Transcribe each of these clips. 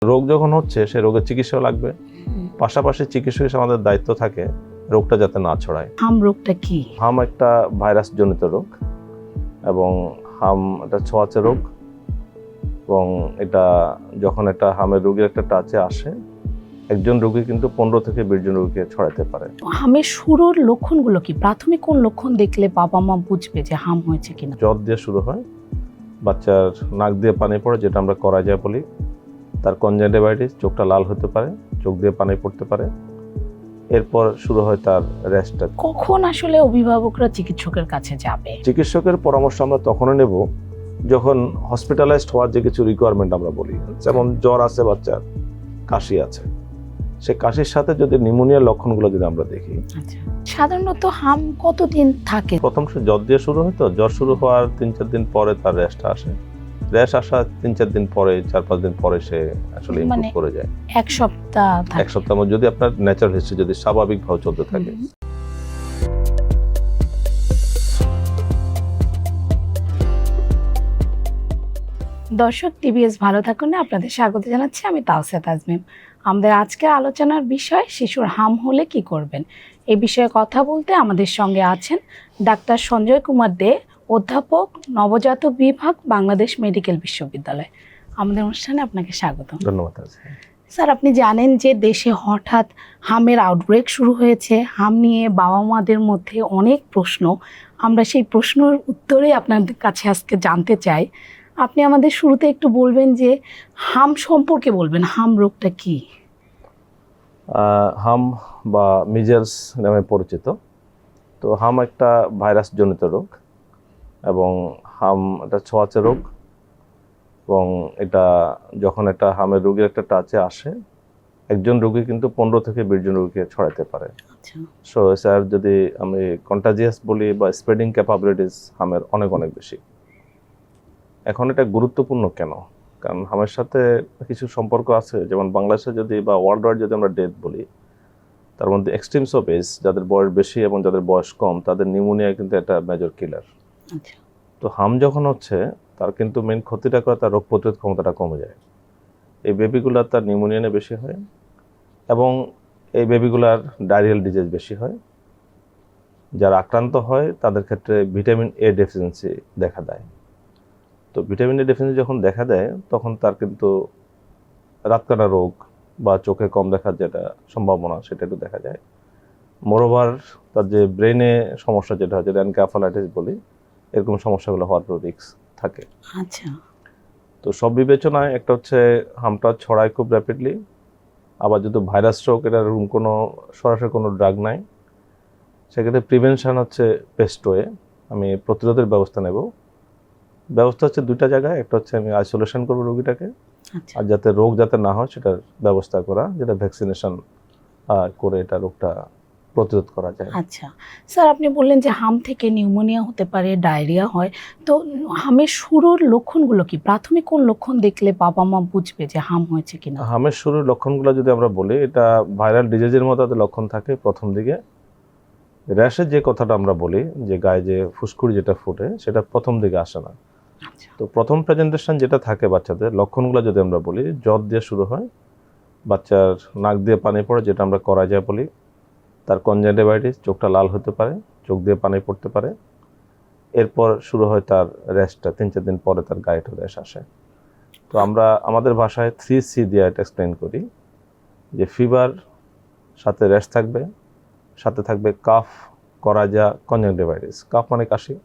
রোগ যখন হচ্ছে সে রোগের চিকিৎসাও লাগবে, পাশাপাশি চিকিৎসক হিসেবে আমাদের দায়িত্ব থাকে রোগটা যাতে না ছড়ায়। হাম রোগটা কি? হাম একটা ভাইরাস জনিত রোগ এবং হাম একটা ছোঁয়াচে রোগ এবং এটা যখন একটা হামের রোগীর একটা টাচে আসে একজন রোগী কিন্তু 15 থেকে 20 জন রোগীকে ছড়াতে পারে। হামের শুরুর লক্ষণগুলো কি? প্রাথমিক কোন লক্ষণ দেখলে বাবা মা বুঝবে যে হাম হয়েছে কিনা? জ্বর দিয়ে শুরু হয়, বাচ্চার নাক দিয়ে পানি পড়ে যেটা আমরা করাইজা বলি, তার কনজাংটিভাইটিস, চোখটা লাল হতে পারে, চোখ দিয়ে পানি পড়তে পারে, এরপর শুরু হয় তার র্যাশটা। কখন আসলে অভিভাবকরা চিকিৎসকের কাছে যাবে? চিকিৎসকের পরামর্শ আমরা তখনই নেব যখন হসপিটালাইজড হওয়ার যে কিছু রিকোয়ারমেন্ট আমরা বলি, যেমন জ্বর আছে বাচ্চার, কাশি আছে, সে কাশির সাথে যদি নিউমোনিয়ার লক্ষণগুলো যদি আমরা দেখি। আচ্ছা, সাধারণত হাম কতদিন থাকে? প্রথম সে জ্বর দিয়ে শুরু হয়, তো জ্বর শুরু হওয়ার 3-4 দিন পরে তার র্যাশটা আসে, র্যাশ আসা 3-4 দিন পরে, 4-5 দিন পরে সে আসলে ইমপ্রুভ করে যায়। এক সপ্তাহ থাকে? এক সপ্তাহ মধ্যে যদি আপনার ন্যাচারাল হিস্ট্রি যদি স্বাভাবিকভাবে চলতে থাকে। দর্শক, টিভিএস ভালো থাকুন না আপনাদের স্বাগত জানাচ্ছি, আমি তাওসিয়া তাজমিম। আমাদের আজকে আলোচনার বিষয় শিশুর হাম হলে কি করবেন। এই বিষয়ে কথা বলতে আমাদের সঙ্গে আছেন ডাক্তার সঞ্জয় কুমার দে, অধ্যাপক, নবজাতক বিভাগ, বাংলাদেশ মেডিকেল বিশ্ববিদ্যালয়। আমাদের অনুষ্ঠানে আপনাকে স্বাগত। ধন্যবাদ। স্যার, আপনি জানেন যে দেশে হঠাৎ হামের আউটব্রেক শুরু হয়েছে। হাম নিয়ে বাবা মাদের মধ্যে অনেক প্রশ্ন। আমরা সেই প্রশ্নের উত্তরে আপনাদের কাছে আজকে জানতে চাই। আপনি আমাদের শুরুতে একটু বলবেন যে হাম সম্পর্কে বলবেন, হাম রোগটা কি? হাম বা মিজেলস নামে পরিচিত। তো হাম একটা ভাইরাস জনিত রোগ এবং হাম একটা ছোঁয়াচে রোগ এবং এটা যখন একটা হামের রোগীর একটা টাচে আসে একজন রোগী কিন্তু 15 থেকে 20 জন রোগীকে ছড়াতে পারে। আচ্ছা, সো স্যার যদি আমি কন্টাজিয়াস বলি বা স্প্রেডিং ক্যাপাবিলিটিস হামের অনেক অনেক বেশি। এখন এটা গুরুত্বপূর্ণ কেন? কারণ হামের সাথে কিছু সম্পর্ক আছে, যেমন বাংলাদেশে যদি বা ওয়ার্ল্ড ওয়াইড যদি আমরা ডেথ বলি, তার মধ্যে এক্সট্রিমস অফ এজ, যাদের বয়স বেশি এবং যাদের বয়স কম, তাদের নিউমোনিয়া কিন্তু একটা মেজর কিলার। আচ্ছা, তো হাম যখন হচ্ছে তার কিন্তু মেন ক্ষতিটা করে তার রোগ প্রতিরোধ ক্ষমতাটা কমে যায়। এই বেবিগুলার তার নিউমোনিয়া বেশি হয় এবং এই বেবিগুলার ডায়রিয়াল ডিজিজ বেশি হয়। যারা আক্রান্ত হয় তাদের ক্ষেত্রে ভিটামিন এ ডেফিসিয়েন্সি দেখা দেয়। তো ভিটামিন এ ডেফিসিয়েন্সি যখন দেখা দেয় তখন তার কিন্তু রাতকানা রোগ বা চোখে কম দেখার যেটা সম্ভাবনা সেটা একটু দেখা যায়। মোরওভার তার যে ব্রেনে সমস্যা যেটা হয়, যেটা এনকেফালাইটিস বলি, এরকম সমস্যাগুলো হওয়ার রিস্ক থাকে। আচ্ছা। তো সব বিবেচনায় একটা হচ্ছে হামটা ছড়ায় খুব র্যাপিডলি, আবার যদি ভাইরাস রোগ, এটার কোনো সরাসরি কোনো ড্রাগ নাই, সেক্ষেত্রে প্রিভেনশন হচ্ছে বেস্ট ওয়ে। আমি প্রতিরোধের ব্যবস্থা নেব। ব্যবস্থা হচ্ছে দুইটা জায়গায়, একটা হচ্ছে আমি আইসোলেশন করবো রোগীটাকে, আচ্ছা, আর যাতে রোগ যাতে না হয় সেটার ব্যবস্থা করা, যেটা ভ্যাকসিনেশন করে এটা রোগটা প্রতিরোধ করা যায়। আচ্ছা স্যার, আপনি বললেন যে হাম থেকে নিউমোনিয়া হতে পারে, ডায়রিয়া হয়। তো হামের শুরুর লক্ষণগুলো কি? প্রাথমিক কোন লক্ষণ দেখলে বাবা মা বুঝবে যে হাম হয়েছে কিনা? হামের শুরুর লক্ষণগুলো যদি আমরা বলি, এটা ভাইরাল ডিজিজের মতো লক্ষণ থাকে প্রথম দিকে। র্যাশের যে কথাটা আমরা বলি, যে গায়ে যে ফুসকুড়ি যেটা ফুটে, সেটা প্রথম দিকে আসে না। আচ্ছা, তো প্রথম প্রেজেন্টেশন যেটা থাকে বাচ্চাদের, লক্ষণগুলো যদি আমরা বলি, জ্বর দিয়ে শুরু হয়, বাচ্চার নাক দিয়ে পানি পড়ে যেটা আমরা করাইজা বলি, তার কনজাংটিভাইটিস, চোখটা লাল হতে পারে, চোখ দিয়ে পানি পড়তে পারে, এরপর শুরু হয় তার র্যাশটা, 3-4 দিন পরে তার গায়ে একটু র্যাশ আসে। তো আমরা আমাদের ভাষায় 3C দিয়ে এটা এক্সপ্লেন করি, যে ফিভার, সাথে র্যাশ থাকবে, সাথে থাকবে কাফ, করাজা, কনজাংটিভাইটিস। কাফ মানে কাশি,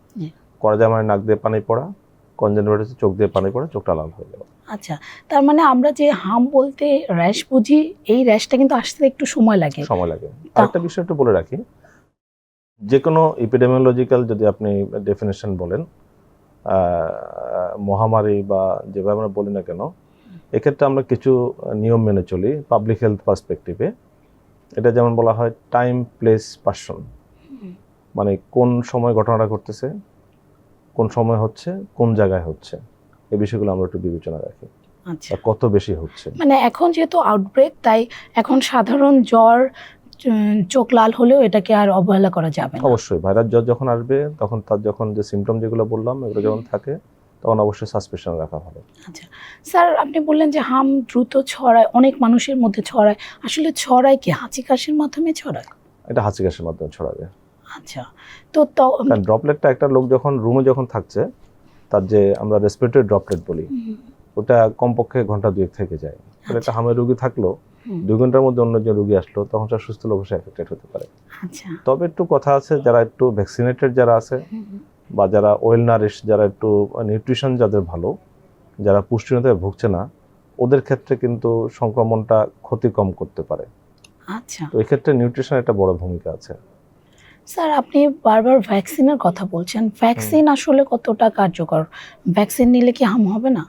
করাজা মানে নাক দিয়ে পানি পড়া, কনজাংটিভাইটিস চোখ দিয়ে পানি পড়া, চোখটা লাল হয়ে যাওয়া। আচ্ছা, তার মানে আমরা যে হাম বলতে র্যাশ বুঝি, এই র্যাশটা কিন্তু আসতে একটু সময় লাগে। আরেকটা বিষয় একটু বলে রাখি, যে কোনো এপিডেমিওলজিক্যাল যদি আপনি ডেফিনেশন বলেন, মহামারী বা যেভাবে আমরা বলি না কেন, এক্ষেত্রে আমরা কিছু নিয়ম মেনে চলি পাবলিক হেলথ পার্সপেক্টিভে। এটা যেমন বলা হয় টাইম, প্লেস, পার্সন, মানে কোন সময় ঘটনাটা ঘটতেছে, কোন সময় হচ্ছে, কোন জায়গায় হচ্ছে, এই বিষয়গুলো আমরা একটু বিবেচনা রাখি। আচ্ছা, কত বেশি হচ্ছে, মানে এখন যেহেতু আউটব্রেক, তাই এখন সাধারণ জ্বর, চোখ লাল হলেও এটাকে আর অবহেলা করা যাবে না। অবশ্যই ভাইরাস জ্বর যখন আসবে তখন তার যখন যে সিমটম যেগুলো বললাম এগুলো যখন থাকে, তখন অবশ্যই সাসপেনশন রাখা ভালো। আচ্ছা স্যার, আপনি বললেন যে হাম দ্রুত ছড়ায়, অনেক মানুষের মধ্যে ছড়ায়, আসলে ছড়ায় কি হাঁচি কাশির মাধ্যমে ছড়ায়? এটা হাঁচি কাশির মাধ্যমে ছড়াবে। আচ্ছা, তো কারণ ড্রপলেটটা একটা লোক যখন রুমে যখন থাকছে, তার যে আমরা রেসপিরেটরি ড্রপলেট বলি, ওটা কমপক্ষে ঘন্টা 2 থেকে যায়। তাহলে একটা হামের রোগী থাকলো, 2 ঘন্টার মধ্যে অন্য যে রোগী আসলো, তখন সে সুস্থ লোক হিসেবে এফেক্টেড হতে পারে। আচ্ছা, তবে একটু কথা আছে, যারা একটু ভ্যাকসিনেটেড যারা আছে বা যারা ওয়েল নারিশ, যারা একটু নিউট্রিশন যাদের ভালো, যারা পুষ্টিহীনতায় ভুগছে না, ওদের ক্ষেত্রে কিন্তু সংক্রমণটা ক্ষতি কম করতে পারে। আচ্ছা তো এই ক্ষেত্রে নিউট্রিশন একটা বড় ভূমিকা আছে। স্যার, আপনি বারবার ভ্যাকসিনের কথা বলছেন, ভ্যাকসিন আসলে কতটা কার্যকর? ভ্যাকসিন নিলে কি হাম হবে না?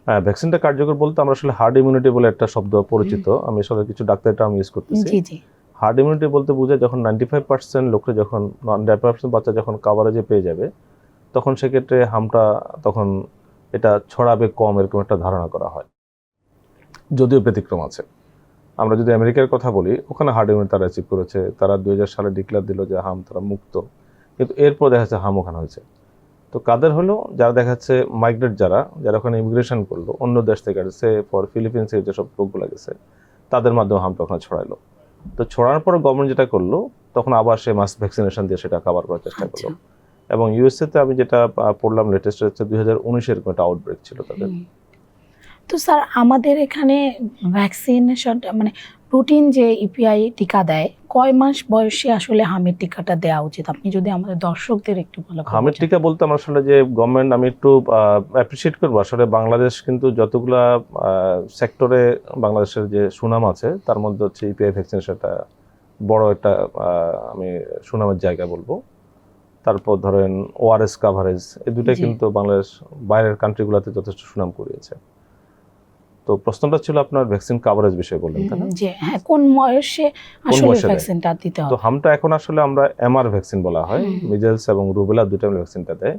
হ্যাঁ, ভ্যাকসিনটা কার্যকর বলতে আমরা আসলে হার্ড ইমিউনিটি বলে একটা শব্দ পরিচিত, আমি আসলে কিছু ডাক্তারি টার্ম ইউজ করতেছি। জি জি। হার্ড ইমিউনিটি বলতে বোঝায় যখন 95% লোকরা যখন 95% বাচ্চা যখন কাভারেজে পেয়ে যাবে, তখন সেক্ষেত্রে হামটা তখন এটা ছড়াবে কম, এরকম একটা ধারণা করা হয়। যদিও ব্যতিক্রম আছে। আমরা যদি আমেরিকার কথা বলি, ওখানে হার্ড ইমিউনিটি তারা অ্যাচিভ করেছে, তারা 2000 সালে ডিক্লেয়ার দিল যে হাম তারা মুক্ত, কিন্তু এরপর দেখা যাচ্ছে হাম ওখানে হয়েছে। তো কাদের হলো, যারা দেখা যাচ্ছে মাইগ্রেট, যারা ওখানে ইমিগ্রেশন করলো অন্য দেশ থেকে, আসছে ফর ফিলিপিন্সে যেসব লোকগুলো গেছে, তাদের মাধ্যমে হামটা ওখানে ছড়াইলো। তো ছড়ানোর পর গভর্নমেন্ট যেটা করলো, তখন আবার সে মাস ভ্যাকসিনেশন দিয়ে সেটা কভার করার চেষ্টা করলো। এবং ইউএসএতে আমি যেটা পড়লাম লেটেস্ট হচ্ছে 2019 এরকম একটা আউটব্রেক ছিল তাদের। তো স্যার, আমাদের এখানে ভ্যাকসিনেশন মানে রুটিন যে ইপিআই টিকা দেয়, কয় মাস বয়সে আসলে হামের টিকাটা দেওয়া উচিত? আপনি যদি আমাদের দর্শকদের একটু ভালো করে হামের টিকা বলতে আমরা আসলে যে গভর্নমেন্ট, আমি একটু অ্যাপ্রিসিয়েট করবো আসলে, বাংলাদেশ কিন্তু যতগুলা সেক্টরে বাংলাদেশের যে সুনাম আছে, তার মধ্যে হচ্ছে ইপিআই ভ্যাকসিনেশনটা বড় একটা আমি সুনামের জায়গা বলবো। তারপর ধরেন ওআরএস কাভারেজ, এই দুটাই কিন্তু বাংলাদেশ বাইরের কান্ট্রিগুলোতে যথেষ্ট সুনাম কুড়িয়েছে। তো প্রশ্নটা ছিল আপনার ভ্যাকসিন কাভারেজ বিষয়ে বললেন, তাই না? যে হ্যাঁ, কোন বয়সে আসলে ভ্যাকসিনটা দিতে হবে? তো হামটা এখন আসলে আমরা এমআর ভ্যাকসিন বলা হয়, মিজেলস এবং রুবেলা দুটো ভ্যাকসিনটা দেয়।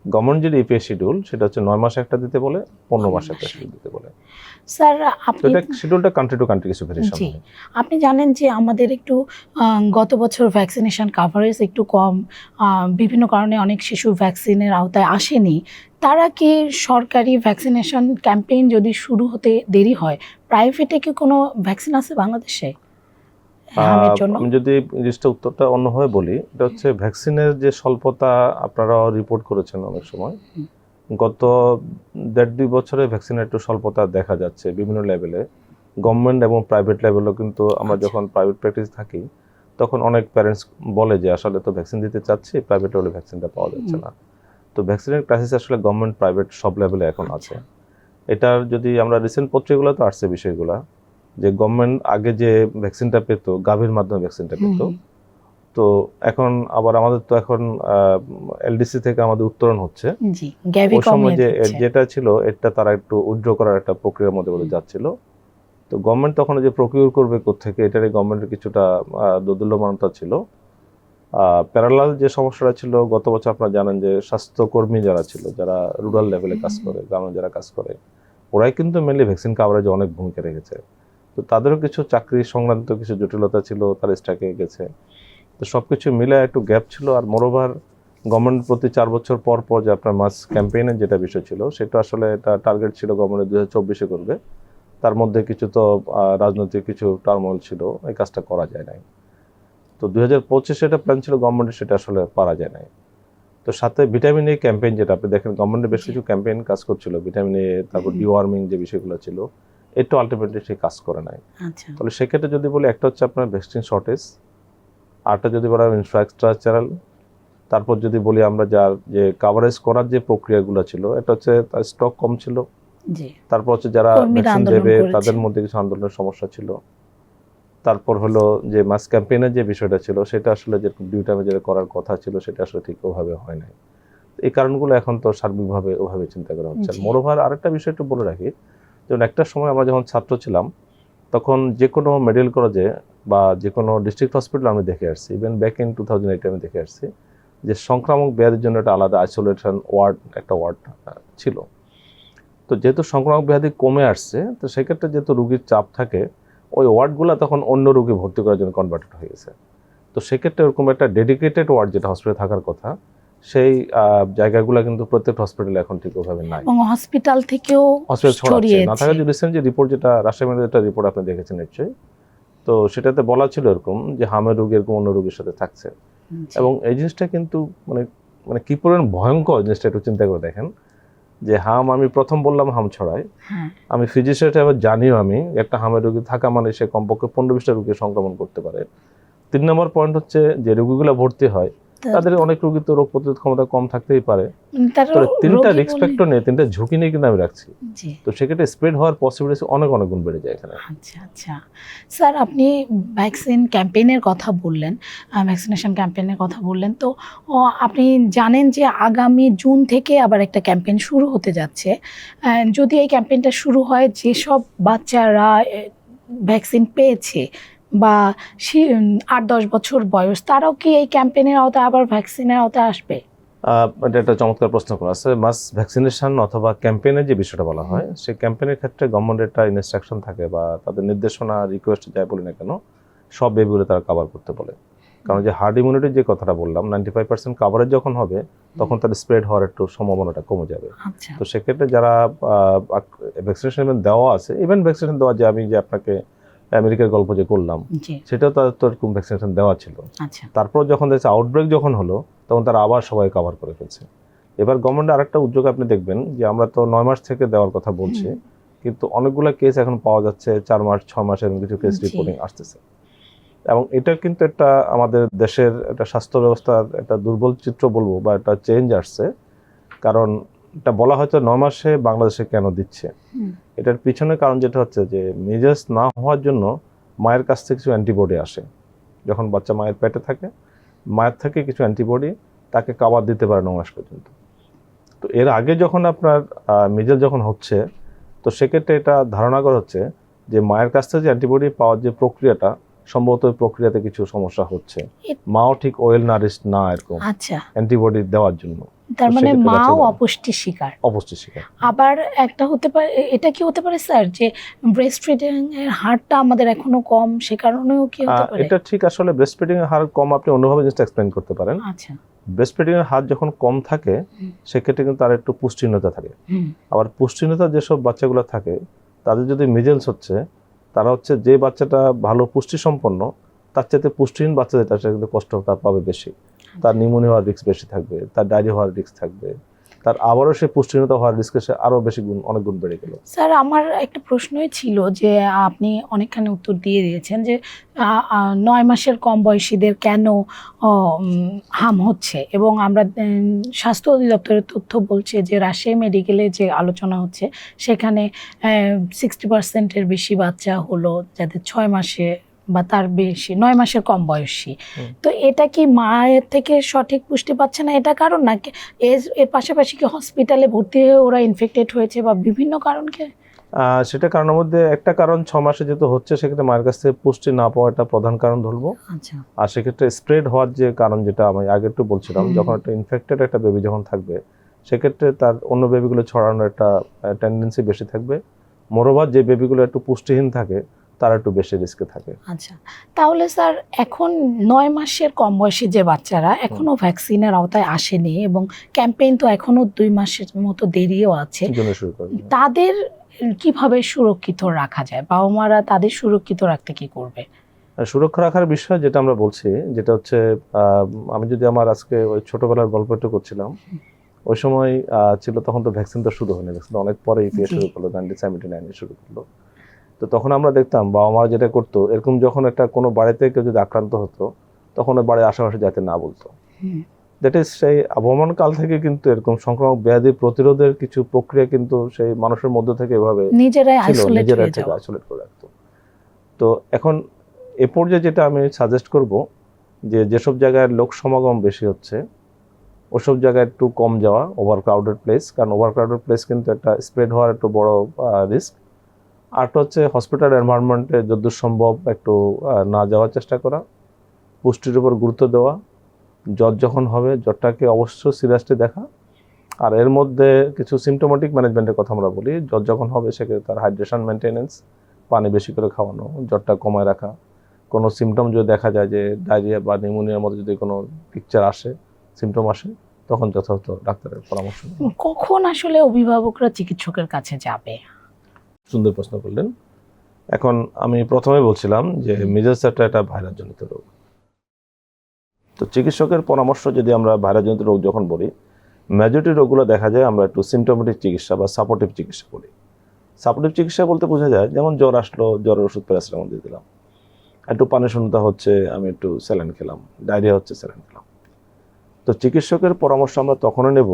গভর্নমেন্ট যে ইপিআই শিডিউল, সেটা হচ্ছে 9 মাসে একটা দিতে বলে, 15 মাসে একটা শিডিউল দিতে বলে। স্যার, আপনি এটা শিডিউলটা কান্ট্রি টু কান্ট্রি কিছু ভেরিয়েশন হয়। আপনি জানেন যে আমাদের একটু গত বছর ভ্যাকসিনেশন কাভারেজ একটু কম, বিভিন্ন কারণে অনেক শিশু ভ্যাকসিনের আওতায় আসেনি। তারা কি সরকারি ভ্যাকসিনেশন ক্যাম্পেইন যদি শুরু হতে দেরি হয়, প্রাইভেটে কি কোনো ভ্যাকসিন আছে বাংলাদেশে হামের জন্য? আমি যদি জিনিসটা উত্তরটা অন্যভাবে বলি, এটা হচ্ছে ভ্যাকসিনের যে স্বল্পতা আপনারাও রিপোর্ট করেছেন অনেক সময়, গত 1.5-2 বছরে ভ্যাকসিনের একটু স্বল্পতা দেখা যাচ্ছে বিভিন্ন লেভেলে, গভর্নমেন্ট এবং প্রাইভেট লেভেলেও। কিন্তু আমরা যখন প্রাইভেট প্র্যাকটিস থাকি, তখন অনেক প্যারেন্টস বলে যে আসলে তো ভ্যাকসিন দিতে চাচ্ছি, প্রাইভেট হলে ভ্যাকসিনটা পাওয়া যাচ্ছে না। তো ভ্যাকসিনের ক্রাইসিস আসলে গভর্নমেন্ট প্রাইভেট সব লেভেলে এখন আছে। এটার যদি আমরা রিসেন্ট পত্রিকাগুলো তো আসছে বিষয়গুলো, যে গভর্নমেন্ট আগে যে ভ্যাকসিনটা পেত, গাভীর মাধ্যমে ভ্যাকসিনটা পেত, তো এখন আবার আমাদের তো এখন এলডিসি থেকে আমাদের উত্তরণ হচ্ছে, ওই সময় যে যেটা ছিল এটা তারা একটু উইথড্র করার একটা প্রক্রিয়ার মধ্যে যাচ্ছিল। তো গভর্নমেন্ট তখন যে প্রকিউর করবে কোত্থেকে, এটারই গভর্নমেন্টের কিছুটা দোদুল্যমানতা ছিল। প্যারালাল যে সমস্যাটা ছিল, গত বছর আপনারা জানেন যে স্বাস্থ্যকর্মী যারা ছিল, যারা রুরাল লেভেলে কাজ করে, গ্রামে যারা কাজ করে, ওরাই কিন্তু মেনলি ভ্যাকসিন কাভারেজে অনেক ভূমিকা রেখেছে। তো তাদেরও কিছু চাকরি সংক্রান্ত কিছু জটিলতা ছিল, তার স্ট্রাইকে গেছে। তো সব কিছু মিলে একটু গ্যাপ ছিল। আর মোরওভার গভর্নমেন্ট প্রতি 4 বছর পর পর যে আপনার মাস ক্যাম্পেইনের যেটা বিষয় ছিল, সেটা আসলে এটা টার্গেট ছিল গভর্নমেন্ট 2024-এ করবে। তার মধ্যে কিছু তো রাজনৈতিক কিছু টার্মোল ছিল, এই কাজটা করা যায় নাই। তো 2025-এ এটা প্ল্যান ছিল গভর্নমেন্টের, সেটা আসলে পারা যায় নাই। তো সাথে ভিটামিন এ ক্যাম্পেইন, যেটা আপনি দেখেন গভর্নমেন্টের বেশ কিছু ক্যাম্পেইন কাজ করছিল ভিটামিন এ, তারপর ডিওয়ার্মিং যে বিষয়গুলো ছিল, এটা আলটিমেটলি সে কাজ করে নাই। তাহলে সেক্ষেত্রে যদি বলি, একটা হচ্ছে আপনার ভ্যাকসিন শর্টেজ, আরটা যদি বলা ইনফ্রাস্ট্রাকচারাল, তারপর যদি বলি আমরা যার যে কাভারেজ করার যে প্রক্রিয়াগুলো ছিল, এটা হচ্ছে তার স্টক কম ছিল। তারপর হচ্ছে যারা ভ্যাকসিন দেবে তাদের মধ্যে কিছু আন্দোলনের সমস্যা ছিল। তারপর হলো যে মাস ক্যাম্পেইনের যে বিষয়টা ছিল, সেটা আসলে যে ডিউ টাইমে যেটা করার কথা ছিল, সেটা আসলে ঠিক ওভাবে হয় নাই। এই কারণগুলো এখন তো সার্বিকভাবে ওভাবে চিন্তা করা হচ্ছে। মোরওভার আরেকটা বিষয় একটু বলে রাখি, যেমন একটা সময় আমরা যখন ছাত্র ছিলাম, তখন যে কোনো মেডিকেল কলেজে বা যে কোনো ডিস্ট্রিক্ট হসপিটাল আমি দেখে আসছি, ইভেন ব্যাক ইন 2008 আমি দেখে আসছি, যে সংক্রামক ব্যাধির জন্য একটা আলাদা আইসোলেশন ওয়ার্ড, একটা ওয়ার্ড ছিল। তো যেহেতু সংক্রামক ব্যাধি কমে আসছে, তো সেক্ষেত্রে যেহেতু রুগীর চাপ থাকে, ওই ওয়ার্ডগুলো তখন অন্য রুগী ভর্তি করার জন্য কনভার্টেড হয়ে গেছে। তো সেক্ষেত্রে ওরকম একটা ডেডিকেটেড ওয়ার্ড যেটা হসপিটালে থাকার কথা, সেই জায়গাগুলো কিন্তু প্রত্যেক হসপিটালে এখন ঠিক ওভাবে নাই। এবং হসপিটাল থেকেও হসপিটাল ছড়াচ্ছে ছড়িয়েছে। না থাকা যে রিসেন্ট যে রিপোর্ট, যেটা রাজশাহী মেডিকেল একটা রিপোর্ট আপনি দেখেছেন নিশ্চয়ই, তো সেটাতে বলা ছিল এরকম যে হামের রোগী এরকম অন্য রোগীর সাথে থাকছে। এবং এই জিনিসটা কিন্তু মানে মানে কি পরিমাণ ভয়ঙ্কর জিনিসটা একটু চিন্তা করে দেখেন, যে হাম, আমি প্রথম বললাম হাম ছড়ায়, হ্যাঁ, আমি ফিজিশিয়ান এবার জানিও আমি একটা হামের রোগী থাকা মানে সে কমপক্ষে 15-20টা রোগী সংক্রমণ করতে পারে। 3 নম্বর পয়েন্ট হচ্ছে যে রোগীগুলো ভর্তি হয় তাদের অনেক রোগী তো রোগ প্রতিরোধ ক্ষমতা কম থাকতেই পারে। তারা তো 3টা রোগী রিস্ক ফ্যাক্টর নিয়ে 3টা ঝুঁকি নিয়ে কিন্তু আমি রাখছি। জি। তো সেক্ষেত্রে স্প্রেড হওয়ার পসিবিলিটি অনেক অনেক গুণ বেড়ে যায় এখানে। আচ্ছা আচ্ছা স্যার, আপনি ভ্যাকসিন ক্যাম্পেইনের কথা বললেন, ভ্যাকসিনেশন ক্যাম্পেইনের কথা বললেন, তো আপনি জানেন যে আগামী জুন থেকে আবার একটা ক্যাম্পেইন শুরু হতে যাচ্ছে। যদি এই ক্যাম্পেইনটা শুরু হয়, যেসব বাচ্চারা ভ্যাকসিন পেয়েছে বা 8-10 বছর বয়স, তারাও কি এই ক্যাম্পেইনের আওতায় আবার ভ্যাকসিনের আওতায় আসবে? এটা একটা চমৎকার প্রশ্ন করা আছে। মাস ভ্যাকসিনেশন অথবা ক্যাম্পেইনের যে বিষয়টা বলা হয়, সেই ক্যাম্পেইনের ক্ষেত্রে গভর্নমেন্টের একটা ইনস্ট্রাকশন থাকে বা তাদের নির্দেশনা, রিকোয়েস্ট যাই বলি না কেন, সব বেবিগুলো তারা কভার করতে বলে। কারণ যে হার্ড ইমিউনিটির যে কথাটা বললাম, 95% কাভারেজ যখন হবে তখন তাদের স্প্রেড হওয়ার একটু সম্ভাবনাটা কমে যাবে। আচ্ছা, তো সেক্ষেত্রে যারা ভ্যাকসিনেশন দেওয়া আছে, ইভেন ভ্যাকসিনেশন দেওয়া, যে আমি যে আপনাকে আমেরিকার গল্প যে করলাম, জি, সেটাও তাদের তো এরকম ভ্যাকসিনেশন দেওয়া ছিল। আচ্ছা, তারপর যখন দেখছে আউটব্রেক যখন হলো, তখন তারা আবার সবাই কভার করে ফেলছে। এবার গভর্নমেন্ট আরেকটা উদ্যোগ আপনি দেখবেন যে আমরা তো 9 মাস থেকে দেওয়ার কথা বলছি, কিন্তু অনেকগুলো কেস এখন পাওয়া যাচ্ছে 4 মাস 6 মাসের কিছু কেস জি। রিপোর্টিং আসতেছে। এবং এটা কিন্তু একটা আমাদের দেশের একটা স্বাস্থ্য ব্যবস্থার একটা দুর্বল চিত্র বলবো, বা একটা চেঞ্জ আসছে। কারণ এটা বলা হয়তো 9 মাসে বাংলাদেশে কেন দিচ্ছে, হুম, এটার পিছনে কারণ যেটা হচ্ছে যে মেজাজ না হওয়ার জন্য মায়ের কাছ থেকে কিছু অ্যান্টিবডি আসে। যখন বাচ্চা মায়ের পেটে থাকে, মায়ের থেকে কিছু অ্যান্টিবডি তাকে কাভার দিতে পারে 9 মাস পর্যন্ত। তো এর আগে যখন আপনার মিজেল যখন হচ্ছে, তো সেক্ষেত্রে এটা ধারণা করা হচ্ছে যে মায়ের কাছ থেকে যে অ্যান্টিবডি পাওয়ার যে প্রক্রিয়াটা, সম্ভবত ওই প্রক্রিয়াতে কিছু সমস্যা হচ্ছে, মাও ঠিক ওয়েল নারিশড না এরকম আচ্ছা, অ্যান্টিবডি দেওয়ার জন্য। তার মানে সেক্ষেত্রে মাও বাচ্চাদের অপুষ্টি শিকার। অপুষ্টি শিকার। আবার একটা হতে পারে, এটা কি হতে পারে স্যার, যে ব্রেস্ট ফিডিং এর হারটা আমাদের এখনো কম, সে কারণেও কি হতে পারে? এটা ঠিক, আসলে ব্রেস্ট ফিডিং এর হার কম আপনি অন্যভাবে জিনিসটা এক্সপ্লেইন করতে পারেন। আচ্ছা, ব্রেস্ট ফিডিং এর হার যখন কম থাকে, হুম, সেক্ষেত্রে কিন্তু তার একটু পুষ্টিহীনতা থাকে। হুম, আবার পুষ্টিহীনতা যেসব বাচ্চাগুলো থাকে, তাদের যদি মিজেলস হচ্ছে, তারা হচ্ছে যে বাচ্চাটা ভালো পুষ্টি সম্পন্ন, তার চাইতে পুষ্টিহীন বাচ্চা যেটা, সেটা কিন্তু কষ্ট তার পাবে বেশি। তার নিউমোনিয়া হওয়ার রিস্ক বেশি থাকবে, তার ডায়রিয়া হওয়ার রিস্ক থাকবে, তার আবারও সে পুষ্টিহীনতা হওয়ার রিস্ক সে আরও বেশি গুণ, অনেক গুণ বেড়ে গেল। স্যার, আমার একটা প্রশ্নই ছিল যে আপনি অনেকখানি উত্তর দিয়ে দিয়েছেন যে 9 মাসের কম বয়সীদের কেন হাম হচ্ছে, এবং আমরা স্বাস্থ্য অধিদপ্তরের তথ্য বলছে যে রাজশাহী মেডিকেলে যে আলোচনা হচ্ছে, সেখানে 60%-এর বেশি বাচ্চা হলো যাদের 6 মাসে বা তার বেশি, 9 মাসের কম বয়সী। তো এটা কি মায়ের থেকে সঠিক পুষ্টি পাচ্ছে না, এটা কারণ, নাকি এর পাশাপাশি কি হসপিটালে ভর্তি হয়ে ওরা ইনফেক্টেড হয়েছে, বা বিভিন্ন কারণকে? সেটা কারণের মধ্যে একটা কারণ, 6 মাসে যেহেতু হচ্ছে, সেক্ষেত্রে মায়ের কাছ থেকে পুষ্টি না পাওয়াটা প্রধান কারণ ধরবো। আচ্ছা, আর সেক্ষেত্রে স্প্রেড হওয়ার যে কারণ, যেটা আমি আগে একটু বলছিলাম, যখন একটা ইনফেক্টেড একটা বেবি যখন থাকবে, সেক্ষেত্রে তার অন্য বেবিগুলো ছড়ানোর একটা টেন্ডেন্সি বেশি থাকবে। মোরওভার যে বেবিগুলো একটু পুষ্টিহীন থাকে, তারা একটু বেশি রিস্কে থাকে। আচ্ছা, তাহলে স্যার এখন 9 মাসের কম বয়সী যে বাচ্চারা এখনো ভ্যাকসিনের আওতায় আসেনি, এবং ক্যাম্পেইন তো এখনো 2 মাসের মতো দেরিও আছে, জন্য শুরু করবে। তাদের কিভাবে সুরক্ষিত রাখা যায়? বাবা মারা তাদের সুরক্ষিত রাখতে কি করবে? সুরক্ষা রাখার বিষয় যেটা আমরা বলছি, যেটা হচ্ছে আমি যদি আমার আজকে ওই ছোটবেলার গল্প একটু করছিলাম, ওই সময় ছিল, তখন তো ভ্যাকসিন তো শুরু হয়নি, ভ্যাকসিন অনেক পরে ইপিএ শুরু করলো, 1979 শুরু করলো। তো তখন আমরা দেখতাম বাবা মা যেটা করতো, এরকম যখন একটা কোনো বাড়িতে কেউ যদি আক্রান্ত হতো, তখন ওই বাড়ির আশেপাশে যাতে না বলতো। দ্যাট ইজ সেই আবহমান কাল থেকে কিন্তু এরকম সংক্রামক ব্যাধি প্রতিরোধের কিছু প্রক্রিয়া কিন্তু সেই মানুষের মধ্যে থেকে এভাবে নিজেরাই ছিল, আইসোলেট নিজেরা হয়ে থেকে যাওয়া। আইসোলেট করে রাখতো। তো এখন এ পর্যায়ে যেটা আমি সাজেস্ট করব, যে যেসব জায়গায় লোক সমাগম বেশি হচ্ছে, ওসব জায়গায় একটু কম যাওয়া, ওভারক্রাউডেড প্লেস, কারণ ওভারক্রাউডেড প্লেস কিন্তু একটা স্প্রেড হওয়ার একটু বড় রিস্ক। আরটা হচ্ছে হসপিটাল এনভায়রনমেন্টে যতদূর সম্ভব একটু না যাওয়ার চেষ্টা করা, পুষ্টির উপর গুরুত্ব দেওয়া, জ্বর যখন হবে জ্বরটাকে অবশ্যই সিরিয়াসলি দেখা। আর এর মধ্যে কিছু সিমটোমেটিক ম্যানেজমেন্টের কথা আমরা বলি, জ্বর যখন হবে সেক্ষেত্রে তার হাইড্রেশন মেনটেনেন্স, পানি বেশি করে খাওয়ানো, জ্বরটা কমায় রাখা। কোনো সিমটম যদি দেখা যায় যে ডায়রিয়া বা নিউমোনিয়ার মধ্যে যদি কোনো পিকচার আসে, সিমটম আসে, তখন যথাযথ ডাক্তারের পরামর্শ নেব। কখন আসলে অভিভাবকরা চিকিৎসকের কাছে যাবে? সুন্দর প্রশ্ন করলেন। এখন আমি প্রথমে বলছিলাম যে মিজেলস একটা ভাইরাস জনিত রোগ। তো চিকিৎসকের পরামর্শ যদি আমরা ভাইরাস জনিত রোগ যখন বলি, মেজরিটি রোগগুলো দেখা যায় আমরা একটু সিমটোমেটিক চিকিৎসা বা সাপোর্টিভ চিকিৎসা বলি। সাপোর্টিভ চিকিৎসা বলতে বোঝা যায় যেমন জ্বর আসলো, জ্বরের ওষুধ প্যারাসিটামল দিয়ে দিলাম, একটু পানি শূন্যতা হচ্ছে আমি একটু স্যালাইন খেলাম, ডায়রিয়া হচ্ছে স্যালাইন খেলাম। তো চিকিৎসকের পরামর্শ আমরা তখনই নেব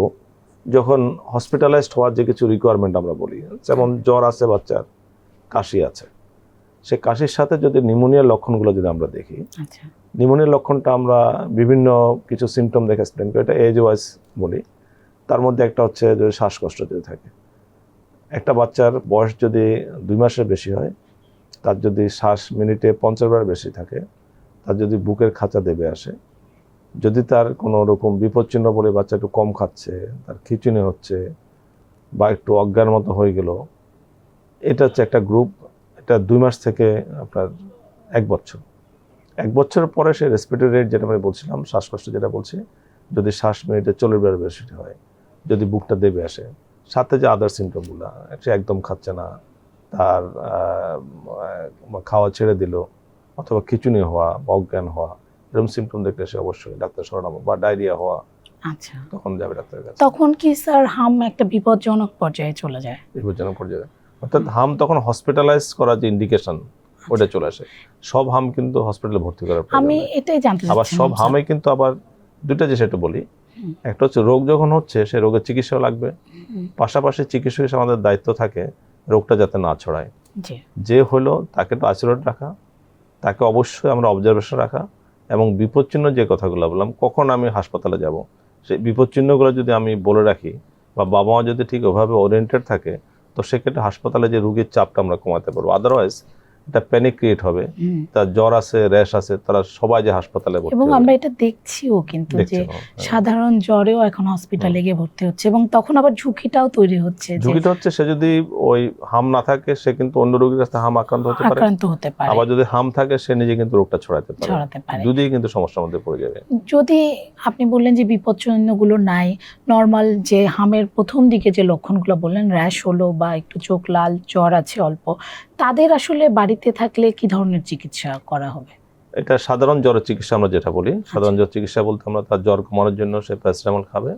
যখন হসপিটালাইজড হওয়ার যে কিছু রিকোয়ারমেন্ট আমরা বলি, যেমন জ্বর আছে বাচ্চার, কাশি আছে, সে কাশির সাথে যদি নিউমোনিয়ার লক্ষণগুলো যদি আমরা দেখি, আচ্ছা, নিউমোনিয়ার লক্ষণটা আমরা বিভিন্ন কিছু সিমটম দেখে এক্সপ্লেন করি, এটা এজ ওয়াইজ বলি। তার মধ্যে একটা হচ্ছে যদি শ্বাসকষ্ট যদি থাকে, একটা বাচ্চার বয়স যদি 2 মাসের বেশি হয়, তার যদি শ্বাস মিনিটে 50 বার বেশি থাকে, তার যদি বুকের খাঁচা দেবে আসে, যদি তার কোনো রকম বিপদচিহ্ন বলে বাচ্চা একটু কম খাচ্ছে, তার খিচুনি হচ্ছে বা একটু অজ্ঞান মতো হয়ে গেল, এটা হচ্ছে একটা গ্রুপ। এটা 2 মাস থেকে আপনার 1 বছর। 1 বছরের পরে সে রেসপিরেটরি রেট যেটা আমি বলছিলাম, শ্বাসকষ্ট যেটা বলছি, যদি শ্বাস মিনিটে 40 বার বেশি হয়, যদি বুকটা দেবে আসে, সাথে যে আদার সিমটমগুলো, সে একদম খাচ্ছে না, তার খাওয়া ছেড়ে দিল, অথবা খিচুনি হওয়া বা অজ্ঞান হওয়া, এরকম সিমটম দেখলে সে অবশ্যই ডাক্তার শরণাপন্ন, বা ডায়রিয়া হওয়া, আচ্ছা, তখন যাবে ডাক্তারের কাছে। তখন কি স্যার হাম একটা বিপজ্জনক পর্যায়ে চলে যায়? বিপজ্জনক পর্যায়ে, অর্থাৎ হাম তখন হসপিটালাইজ করার যে ইন্ডিকেশন ওটা চলে আসে। সব হাম কিন্তু হসপিটালে ভর্তি করার প্রয়োজন আমি নেই। এটাই জানতে আবার চাচ্ছিলাম সব হামে কিন্তু আবার দুইটা জিনিস একটু বলি। একটা হচ্ছে রোগ যখন হচ্ছে সে রোগের চিকিৎসাও লাগবে, পাশাপাশি চিকিৎসক হিসেবে আমাদের দায়িত্ব থাকে রোগটা যাতে না ছড়ায়। জি, যে হলো তাকে একটু আইসোলেট রাখা, তাকে অবশ্যই আমরা অবজারভেশন রাখা, এবং বিপদচিহ্ন যে কথাগুলো বললাম, কখন আমি হাসপাতালে যাব সেই বিপদচিহ্নগুলো যদি আমি বলে রাখি, বা বাবা মা যদি ঠিক ওভাবে ওরিয়েন্টেড থাকে, তো সেক্ষেত্রে হাসপাতালে যে রোগীর চাপটা আমরা কমাতে পারবো। আদারওয়াইজ এটা প্যানিক ক্রিয়েট হবে, তার জ্বর আছে, র্যাশ আছে, তারা সবাই যে হাসপাতালে ভর্তি এবং হবে। আমরা এটা দেখছিও কিন্তু যে দেখছি, হ্যাঁ। সাধারণ জ্বরেও এখন হসপিটালে গিয়ে ভর্তি হচ্ছে, এবং তখন আবার ঝুঁকিটাও তৈরি হচ্ছে যে ঝুঁকিটা হচ্ছে সে যদি ওই হাম না থাকে সে কিন্তু অন্য রোগীর কাছে হাম আক্রান্ত হতে পারে, আক্রান্ত হতে পারে, আবার যদি হাম থাকে সে নিজে কিন্তু রোগটা ছড়াতে পারে, যদি কিন্তু সমস্যার মধ্যে পড়ে যাবে। যদি আপনি বললেন যে বিপদচিহ্নগুলো নাই, নর্মাল যে হামের প্রথম দিকে যে লক্ষণগুলো বললেন, র্যাশ হলো বা একটু চোখ লাল, জ্বর আছে অল্প, তাদের আসলে বাড়িতে থাকলে কি ধরনের চিকিৎসা করা হবে? এটা সাধারণ জ্বরের চিকিৎসা আমরা যেটা বলি, সাধারণ জ্বর চিকিৎসা বলতে আমরা তার জ্বর কমানোর জন্য সে প্যারাসিটামল খাবে,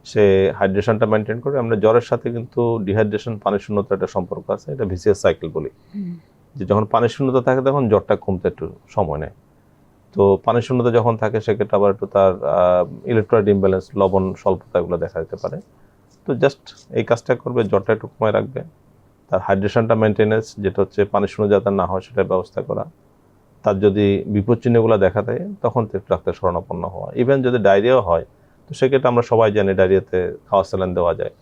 সে হাইড্রেশনটা মেনটেন করবে। আমরা জ্বরের সাথে কিন্তু ডিহাইড্রেশন, পানি শূন্যতার একটা সম্পর্ক আছে, এটা ভিসিএস সাইকেল বলি, যে যখন পানি শূন্যতা থাকে তখন জ্বরটা কমতে একটু সময় নেয়। তো পানি শূন্যতা যখন থাকে সেক্ষেত্রে আবার একটু তার ইলেকট্রোলাইট ইমব্যালেন্স, লবণ স্বল্পতা, এগুলো দেখা যেতে পারে। তো জাস্ট এই কাজটা করবে, জ্বরটা একটু কমায় রাখবে, তার হাইড্রেশনটা মেনটেনেন্স, যেটা হচ্ছে পানি শূন্য যাতে না হয় সেটার ব্যবস্থা করা, তার যদি বিপদচিহ্নগুলো দেখা দেয় তখন তো একটু ডাক্তার শরণাপন্ন হওয়া। ইভেন যদি ডায়রিয়াও হয়, তো সেক্ষেত্রে আমরা সবাই জানি ডায়রিয়াতে খাওয়া স্যালাইন দেওয়া যায়।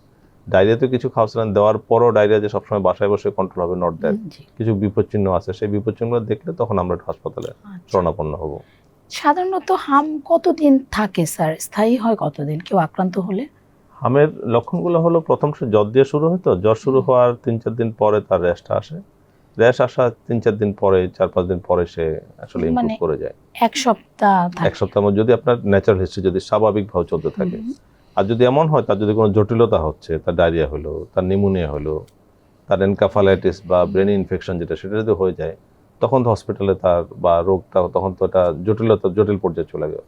ডায়রিয়াতে কিছু খাওয়া স্যালাইন দেওয়ার পরও ডায়রিয়া যে সবসময় বাসায় বসে কন্ট্রোল হবে, নট দ্যাট, কিছু বিপদচিহ্ন আছে, সেই বিপদচিহ্নগুলো দেখলে তখন আমরা হাসপাতালে শরণাপন্ন হব। সাধারণত হাম কতদিন থাকে স্যার, স্থায়ী হয় কতদিন কেউ আক্রান্ত হলে? হামের লক্ষণগুলো হলো, প্রথম সে জ্বর দিয়ে শুরু হয়, তো জ্বর শুরু হওয়ার 3-4 দিন পরে তার র্যাশটা আসে, র্যাশ আসা 3-4 দিন পরে, 4-5 দিন পরে সে আসলে ইমপ্রুভ করে যায়। 1 সপ্তাহ থাকে? 1 সপ্তাহ যদি আপনার ন্যাচারাল হিস্ট্রি যদি স্বাভাবিকভাবে চলতে থাকে। আর যদি এমন হয় তার যদি কোনো জটিলতা হচ্ছে, তার ডায়রিয়া হলো, তার নিউমোনিয়া হলো, তার এনকাফালাইটিস বা ব্রেন ইনফেকশন যেটা, সেটা যদি হয়ে যায়, তখন তো হসপিটালে তার বা রোগটা তখন তো এটা জটিল পর্যায়ে চলে গেল,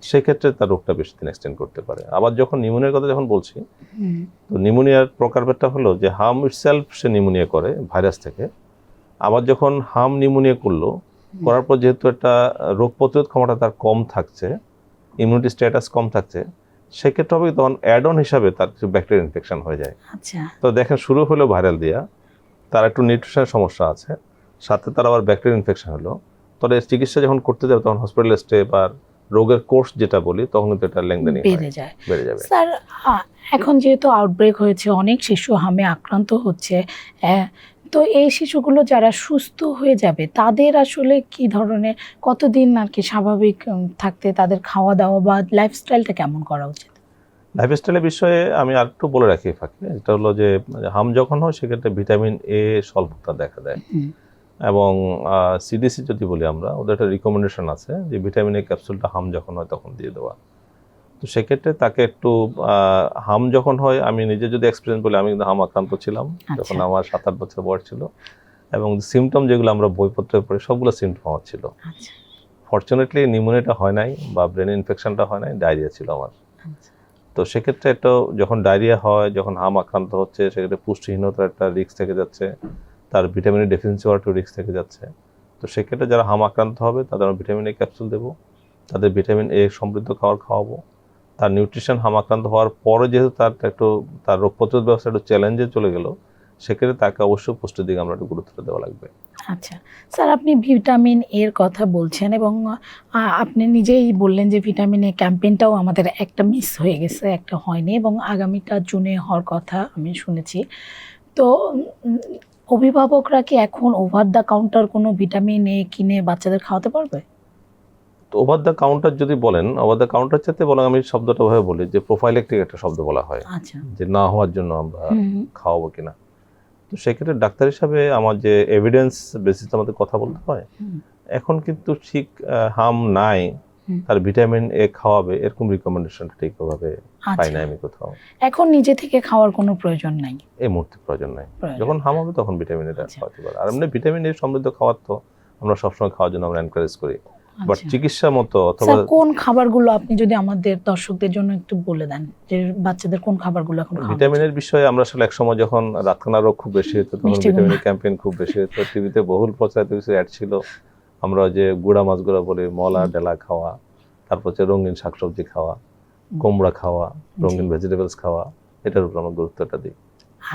সেক্ষেত্রে তার রোগটা বেশি দিন এক্সটেন্ড করতে পারে। আবার যখন নিউমোনিয়ার কথা যখন বলছি, তো নিউমোনিয়ার প্রকারভেদটা হলো যে হাম ইটসেলফ সে নিউমোনিয়া করে ভাইরাস থেকে, আবার যখন হাম নিউমোনিয়া করার পর যেহেতু একটা রোগ প্রতিরোধ ক্ষমতা তার কম থাকছে, ইমিউনিটি স্ট্যাটাস কম থাকছে, সেক্ষেত্রে হবে তখন অ্যাড অন হিসাবে তার কিছু ব্যাকটেরিয়া ইনফেকশন হয়ে যায়। তো দেখেন শুরু হলো ভাইরাল দিয়া, তার একটু নিউট্রিশনের সমস্যা আছে, সাথে তার আবার ব্যাকটেরিয়া ইনফেকশন হলো, তবে চিকিৎসা যখন করতে যাবে তখন হসপিটাল স্টে বা রোগের কোর্স যেটা বলি, তখন কিন্তু এটা লেংদানি বেড়ে যাবে। স্যার, এখন যেহেতু আউটব্রেক হয়েছে, অনেক শিশু হামে আক্রান্ত হচ্ছে, তো এই শিশুগুলো যারা সুস্থ হয়ে যাবে তাদের আসলে কি ধরনের, কতদিন আর কি স্বাভাবিক থাকতে তাদের খাওয়া দাওয়া বা লাইফস্টাইলটা কেমন করা উচিত? লাইফস্টাইলের বিষয়ে আমি আর একটু বলে রাখি ফাঁকে, এটা হলো যে হাম যখন হয় সেক্ষেত্রে ভিটামিন এ স্বল্পতা দেখা দেয়, এবং সিডিসি যদি বলি আমরা, ওদের একটা রিকমেন্ডেশন আছে যে ভিটামিন এ ক্যাপসুলটা হাম যখন হয় তখন দিয়ে দেওয়া। তো সেক্ষেত্রে তাকে একটু হাম যখন হয়, আমি নিজে যদি এক্সপিরিয়েন্স বলি, আমি কিন্তু হাম আক্রান্ত ছিলাম যখন আচ্ছা। আমার 7-8 বছর বয়স ছিল, এবং সিমটম যেগুলো আমরা বইপত্রে পড়ি সবগুলো সিমটম আমার ছিল। আচ্ছা। ফরচুনেটলি নিউমোনিয়াটা হয় নাই বা ব্রেন ইনফেকশনটা হয় নাই, ডায়রিয়া ছিল আমার। আচ্ছা। তো সেক্ষেত্রে এটা যখন ডায়রিয়া হয়, যখন হাম আক্রান্ত হচ্ছে, সেক্ষেত্রে পুষ্টিহীনতার একটা রিস্ক থেকে যাচ্ছে, তার ভিটামিনের ডেফিসিয়েন্সি হওয়ার একটা রিস্ক থেকে যাচ্ছে। তো সেক্ষেত্রে যারা হাম আক্রান্ত হবে তাদের আমরা ভিটামিন এ ক্যাপসুল দেবো, তাদের ভিটামিন এ সমৃদ্ধ খাবার খাওয়াবো। তার নিউট্রিশন হাম আক্রান্ত হওয়ার পরে যেহেতু তার রোগ প্রতিরোধ ব্যবস্থা একটু চ্যালেঞ্জে চলে গেল, সেক্ষেত্রে তাকে অবশ্যই পুষ্টির দিকে আমরা একটু গুরুত্ব দেওয়া লাগবে। আচ্ছা স্যার, আপনি ভিটামিন এর কথা বলছেন এবং আপনি নিজেই বললেন যে ভিটামিন এ ক্যাম্পেইনটাও আমাদের একটা মিস হয়ে গেছে, একটা হয়নি, এবং আগামীটা জুনে হওয়ার কথা আমি শুনেছি। তো অভিভাবকরা কি এখন ওভার দ্য কাউন্টার কোনো ভিটামিন এ কিনে বাচ্চাদের খাওয়াতে পারবে? তো ওভার দ্য কাউন্টার যদি বলেন, ওভার দ্য কাউন্টার চাইতে বলেন, আমি শব্দটা ভাবে বলি যে প্রোফাইলেকটিক একটা শব্দ বলা হয়, আচ্ছা। যে না হওয়ার জন্য আমরা খাওয়াবো কিনা। তো সেক্ষেত্রে ডাক্তার হিসাবে আমার যে এভিডেন্স বেসিস আমাদের কথা বলতে হয়, এখন কিন্তু ঠিক হাম নাই, তার ভিটামিন এ খাওয়াবে এরকম রিকমেন্ডেশনটা ঠিকভাবে পাই না আমি কোথাও। এখন নিজে থেকে খাওয়ার কোনো প্রয়োজন নাই, এই মুহূর্তে প্রয়োজন নাই। যখন হাম হবে তখন ভিটামিন এ খাওয়াতে পারে। আর এমনি ভিটামিন এ সমৃদ্ধ খাবার তো আমরা সবসময় খাওয়ার জন্য আমরা এনকারেজ করি, বাট চিকিৎসা মতো অথবা কোন খাবারগুলো আপনি যদি আমাদের দর্শকদের জন্য একটু বলে দেন যে বাচ্চাদের কোন খাবারগুলো এখন খাওয়া ভিটামিনের বিষয়ে আমরা আসলে একসময় যখন রাতকানা রোগ খুব বেশি হতো তখন ভিটামিনের ক্যাম্পেইন খুব বেশি হতো, টিভিতে বহুল প্রচারিত কিছু অ্যাড ছিল। আমরা যে গুড়া মাছগুলো বলি, মলা ডেলা খাওয়া, তারপর হচ্ছে রঙিন শাকসবজি খাওয়া, কুমড়া খাওয়া, রঙিন ভেজিটেবলস খাওয়া, এটার উপর আমরা গুরুত্বটা দিই।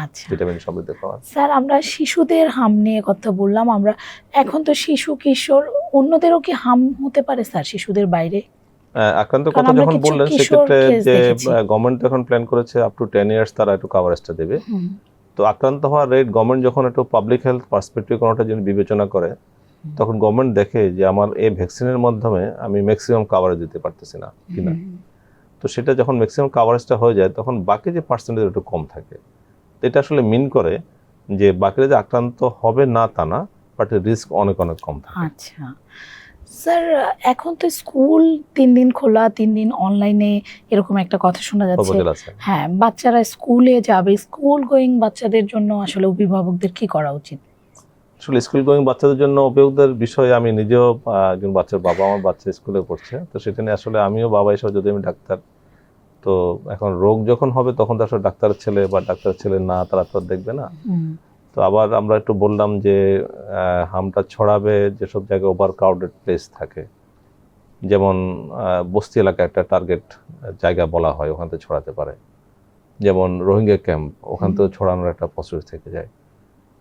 আচ্ছা, ভিটামিন সমৃদ্ধ খাওয়া। স্যার, আমরা শিশুদের হাম নিয়ে কথা বললাম, আমরা এখন তো শিশু কিশোর, অন্যদেরও কি হাম হতে পারে স্যার শিশুদের বাইরে? আক্রান্ত কথা যখন বললেন, সেক্ষেত্রে যে গভর্নমেন্ট এখন প্ল্যান করেছে আপ টু 10 ইয়ার্স তারা একটু কাভারেজটা দেবে। তো আক্রান্ত হওয়ার রেট গভর্নমেন্ট যখন একটু পাবলিক হেলথ পার্সপেক্টিভ কোনোটা যদি বিবেচনা করে, তখন গভর্নমেন্ট দেখে যে আমার এই ভ্যাকসিনের মাধ্যমে আমি ম্যাক্সিমাম কাভারেজ দিতে পারতেছি না কিনা। তো সেটা যখন ম্যাক্সিমাম কাভারেজটা হয়ে যায়, তখন বাকি যে পার্সেন্টেজ একটু কম থাকে। এটা আসলে মিন করে যে বাকিরা যে আক্রান্ত হবে না তা না, বাট রিস্ক অনেক অনেক কম থাকে। আচ্ছা স্যার, এখন তো স্কুল 3 দিন খোলা 3 দিন অনলাইনে, এরকম একটা কথা শোনা যাচ্ছে। হ্যাঁ, বাচ্চারা স্কুলে যাবে, স্কুল গোয়িং বাচ্চাদের জন্য আসলে অভিভাবকদের কি করা উচিত? আসলে স্কুল গোয়িং বাচ্চাদের জন্য অভিভাবকদের বিষয়ে আমি নিজেও একজন বাচ্চার বাবা, আমার বাচ্চা স্কুলে পড়ছে, তো সেটা নিয়ে আসলে আমিও বাবা হিসেবে, যদি আমি ডাক্তার, তো এখন রোগ যখন হবে তখন তো আসলে ডাক্তারের ছেলে বা ডাক্তারের ছেলে না, তারা তো দেখবে না। তো আবার আমরা একটু বললাম যে হামটা ছড়াবে যেসব জায়গায় ওভার ক্রাউডেড প্লেস থাকে, যেমন বস্তি এলাকা একটা টার্গেট জায়গা বলা হয়, ওখান থেকে ছড়াতে পারে। যেমন রোহিঙ্গা ক্যাম্প, ওখান থেকে ছড়ানোর একটা পসিবিলিটি থেকে যায়।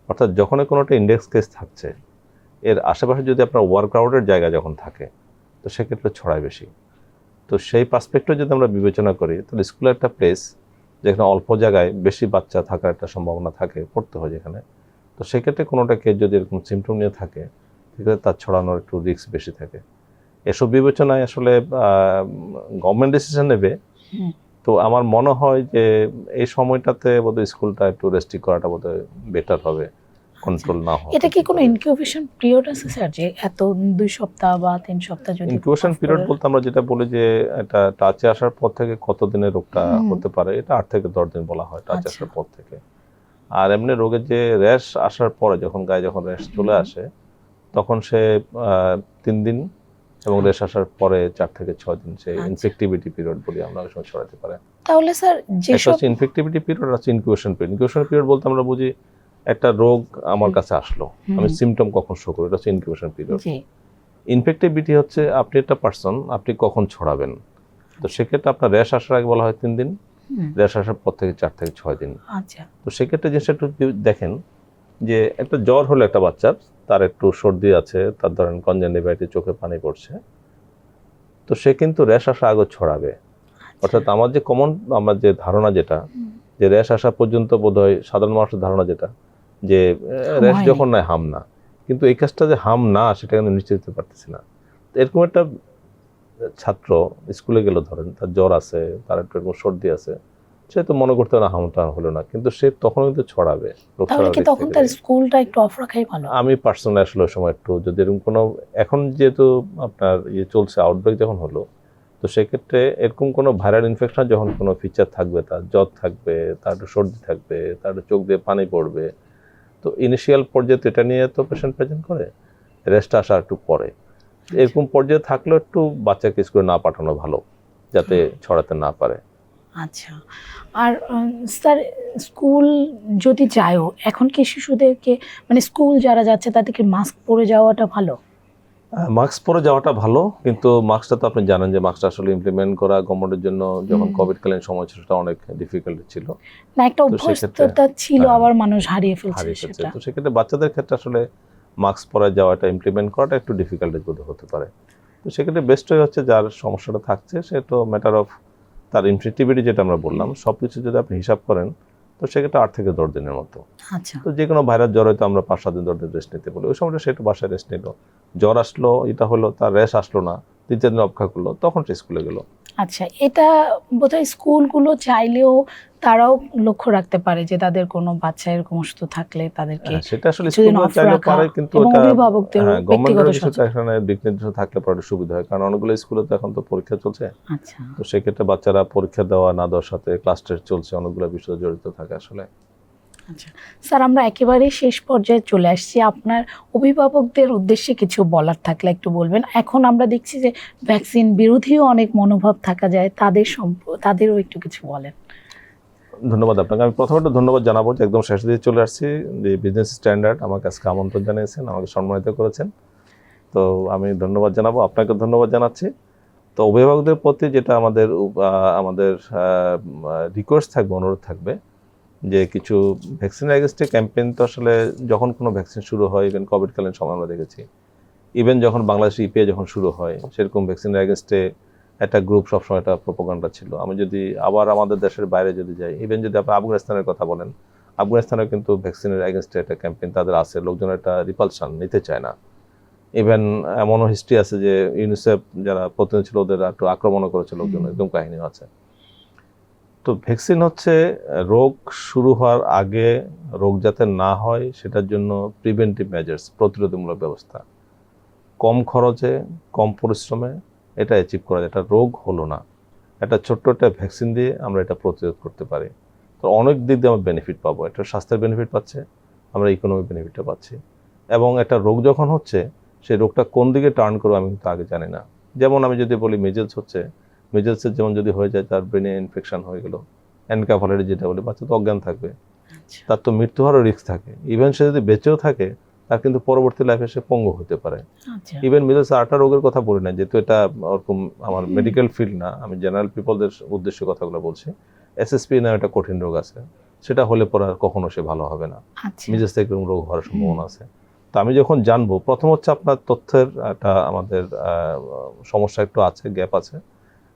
অর্থাৎ যখনই কোনো একটা ইন্ডেক্স কেস থাকছে, এর আশেপাশে যদি আপনার ওভার ক্রাউডেড জায়গা যখন থাকে, তো সেক্ষেত্রে ছড়ায় বেশি। তো সেই পার্সপেক্টিভ যদি আমরা বিবেচনা করি, তাহলে স্কুলের একটা প্লেস যেখানে অল্প জায়গায় বেশি বাচ্চা থাকার একটা সম্ভাবনা থাকে, পড়তে হয় যেখানে, তো সেক্ষেত্রে কোনোটা কেস যদি এরকম সিমটম নিয়ে থাকে, সেক্ষেত্রে তার ছড়ানোর একটু রিস্ক বেশি থাকে। এসব বিবেচনায় আসলে গভর্নমেন্ট ডিসিশন নেবে। তো আমার মনে হয় যে এই সময়টাতে বোধহয় স্কুলটা একটু রেস্ট্রিক্ট করাটা বোধহয় বেটার হবে, কন্ট্রোল না হয়। এটা কি কোনো ইনকিউবেশন পিরিয়ড আছে স্যার, যে এত 2 সপ্তাহ বা 3 সপ্তাহ? যদি ইনকিউবেশন পিরিয়ড বলতে আমরা যেটা বলি যে এটা টাচে আসার পর থেকে কত দিনের রোগটা হতে পারে, এটা 8 থেকে 10 দিন বলা হয় টাচ আসার পর থেকে। আর এমনি রোগের যে র্যাশ আসার পরে, যখন গায়ে যখন র্যাশ চলে আসে, তখন সে 3 দিন, এবং র্যাশ আসার পরে 4 থেকে 6 দিন সে ইনফেক্টিভিটি পিরিয়ড বলি আমরা, ওই সময় ছড়াতে পারে। তাহলে স্যার যেসব ইনফেক্টিভিটি পিরিয়ড আছে, ইনকিউবেশন পিরিয়ড। ইনকিউবেশন পিরিয়ড বলতে আমরা বুঝি একটা রোগ আমার কাছে আসলো, আমি সিমটম কখন শো করি, এটা হচ্ছে ইনকিউবেশন পিরিয়ড। ইনফেক্টিভিটি হচ্ছে আপনি একটা পার্সন, আপনি কখন ছড়াবেন। তো সেক্ষেত্রে আপনার র্যাশ আসার আগে বলা হয় 3 দিন, র্যাশ আসার পর থেকে 4 থেকে 6 দিন। আচ্ছা, তো সেক্ষেত্রে জিনিসটা একটু দেখেন যে একটা জ্বর হলো একটা বাচ্চার, তার একটু সর্দি আছে, তার ধরেন কনজাংটিভাইটিস, চোখে পানি পড়ছে, তো সে কিন্তু র্যাশ আসা আগে ছড়াবে। অর্থাৎ আমার যে কমন, আমার যে ধারণা যেটা, যে র্যাশ আসা পর্যন্ত বোধহয় সাধারণ মানুষের ধারণা যেটা, যে র্যাশ যখন নয় হাম না, কিন্তু এই কাজটা যে হাম না সেটা কিন্তু নিশ্চিত করতে পারতেছি না। এরকম একটা ছাত্র স্কুলে গেল, ধরেন তার জ্বর আছে, তার একটু এরকম সর্দি আছে, সে তো মনে করতে না হামটা হলো না, কিন্তু সে তখন কিন্তু ছড়াবে। তখন তার স্কুলটা একটু অফ রাখাই ভালো। আমি পার্সোনালি আসলে ওই সময় একটু, যদি এরকম কোনো, এখন যেহেতু আপনার চলছে আউটব্রেক যখন হলো, তো তো সেক্ষেত্রে এরকম কোনো ভাইরাল ইনফেকশন যখন কোনো ফিচার থাকবে, তার জ্বর থাকবে, তার একটু সর্দি থাকবে, তার একটু চোখ দিয়ে পানি পড়বে, তো ইনিশিয়াল পর্যায়ে তো এটা নিয়ে তো পেশেন্ট প্রেজেন্ট করে, রেস্ট আসা একটু পরে। এরকম পর্যায়ে থাকলেও একটু বাচ্চাকে স্কুলে না পাঠানো ভালো, যাতে ছড়াতে না পারে। আচ্ছা, আর স্যার স্কুল যদি যায়ও, এখন কি শিশুদেরকে মানে স্কুল যারা যাচ্ছে তাদেরকে মাস্ক পরে যাওয়াটা ভালো? মাস্ক পরে যাওয়াটা ভালো, কিন্তু মাস্কটা তো আপনি জানেন যে মাস্কটা আসলে ইমপ্লিমেন্ট করা গভর্নমেন্টের জন্য যখন কোভিডকালীন সময় ছিল সেটা অনেক ডিফিকাল্ট ছিল, না একটা তো অভ্যস্ততা ছিল, হ্যাঁ, আবার মানুষ হারিয়ে ফেলছে সেটা। তো সেক্ষেত্রে বাচ্চাদের ক্ষেত্রে আসলে মাস্ক পরে যাওয়াটা ইমপ্লিমেন্ট করাটা একটু ডিফিকাল্টের মধ্যে হতে পারে। তো সেক্ষেত্রে বেস্টই হচ্ছে যার সমস্যাটা থাকছে সে তো ম্যাটার অফ তার ইনফেক্টিভিটি যেটা আমরা বললাম সব কিছু যদি আপনি হিসাব করেন, তো সেক্ষেত্রে 8 থেকে 10 দিনের মতো। আচ্ছা, তো যে কোনো ভাইরাস জ্বর হয়তো আমরা 5-7 দিন 10 দিন রেস্ট নিতে বলি, ওই সময়টা সে একটু বাসায় রেস্ট নিল, জ্বর আসলো এটা হলো, তার রেশ আসলো না, 3-4 দিন অপেক্ষা করলো, তখন সে স্কুলে গেল। আচ্ছা, এটা বোধহয় স্কুলগুলো চাইলেও তারাও লক্ষ্য রাখতে পারে যে তাদের কোনো বাচ্চা এরকম অসুস্থ থাকলে তাদেরকে সেটা আসলে কিছুদিন স্কুল off চাইলে রাখা পারে, কিন্তু এবং ওটা অভিভাবকদেরও গভর্নমেন্টের ব্যক্তিগত কিছুটা এখানে দিক নির্দেশনা থাকলে পরে একটু সুবিধা হয়, কারণ অনেকগুলো স্কুলে তো এখন তো পরীক্ষা চলছে। আচ্ছা, তো সেক্ষেত্রে বাচ্চারা পরীক্ষা দেওয়া না দেওয়ার সাথে ক্লাস টেস্ট চলছে, অনেকগুলো বিষয় জড়িত থাকে আসলে। আচ্ছা স্যার, আমরা একেবারে শেষ পর্যায়ে চলে আসছি। আপনার অভিভাবকদের উদ্দেশ্যে কিছু বলার থাকলে একটু বলবেন। এখন আমরা দেখছি যে ভ্যাকসিন বিরোধীও অনেক মনোভাব থাকা যায়, তাদেরও একটু কিছু বলেন। ধন্যবাদ আপনাকে। আমি প্রথমে একটু ধন্যবাদ জানাবো যে একদম শেষ দিকে চলে আসছি, যে বিজনেস স্ট্যান্ডার্ড আমাকে আজকে আমন্ত্রণ জানিয়েছেন, আমাকে সম্মানিত করেছেন, তো আমি ধন্যবাদ জানাবো, আপনাকে ধন্যবাদ জানাচ্ছি। তো অভিভাবকদের প্রতি যেটা আমাদের রিকোয়েস্ট থাকবে, অনুরোধ থাকবে যে কিছু ভ্যাকসিন এগেনস্টে ক্যাম্পেইন তো আসলে যখন কোনো ভ্যাকসিন শুরু হয়, ইভেন কোভিডকালীন সময় আমরা দেখেছি, ইভেন যখন বাংলাদেশে ইপিআই যখন শুরু হয় সেরকম ভ্যাকসিনের এগেনস্টে একটা গ্রুপ সবসময় একটা প্রোপাগান্ডা ছিল। আমি যদি আবার আমাদের দেশের বাইরে যদি যাই, ইভেন যদি আপনি আফগানিস্তানের কথা বলেন, আফগানিস্তানেও কিন্তু ভ্যাকসিনের এগেনস্টে একটা ক্যাম্পেইন তাদের আছে, লোকজন একটা রিপালশন নিতে চায় না। ইভেন এমনও হিস্ট্রি আছে যে ইউনিসেফ যারা প্রতিনিধি ছিল ওদের একটু আক্রমণও করেছে লোকজন, এরকম কাহিনীও আছে। তো ভ্যাকসিন হচ্ছে রোগ শুরু হওয়ার আগে রোগ যাতে না হয় সেটার জন্য প্রিভেন্টিভ মেজার্স, প্রতিরোধমূলক ব্যবস্থা, কম খরচে কম পরিশ্রমে এটা অ্যাচিভ করা যায়। এটা রোগ হলো না, একটা ছোট্ট একটা ভ্যাকসিন দিয়ে আমরা এটা প্রতিরোধ করতে পারি। তো অনেক দিক দিয়ে আমরা বেনিফিট পাবো, একটা স্বাস্থ্যের বেনিফিট পাচ্ছে, আমরা ইকোনমিক বেনিফিটটা পাচ্ছি। এবং একটা রোগ যখন হচ্ছে সেই রোগটা কোন দিকে টার্ন করবো আমি কিন্তু আগে জানি না। যেমন আমি যদি বলি মিজেলস হচ্ছে, মিজেলসের যেমন যদি হয়ে যায় তার ব্রেনে ইনফেকশন হয়ে গেল, এনকেফালাইটিস যেটা বলি, বাচ্চা তো অজ্ঞান থাকবে, তার তো মৃত্যু হওয়ারও রিস্ক থাকে। ইভেন সে যদি বেঁচেও থাকে তার কিন্তু পরবর্তী লাইফে সে পঙ্গু হতে পারে। ইভেন মিজেলস আরেকটা রোগের কথা বলি না, যেহেতু এটা ওরকম আমার মেডিকেল ফিল্ড না, আমি জেনারেল পিপলদের উদ্দেশ্যে কথাগুলো বলছি। এসএসপি নামে একটা কঠিন রোগ আছে, সেটা হলে পরে আর কখনো সে ভালো হবে না, মিজেলস থেকে এরকম রোগ হওয়ার সম্ভাবনা আছে। তো আমি যখন জানবো, প্রথম হচ্ছে আপনার তথ্যের একটা আমাদের সমস্যা একটু আছে, গ্যাপ আছে,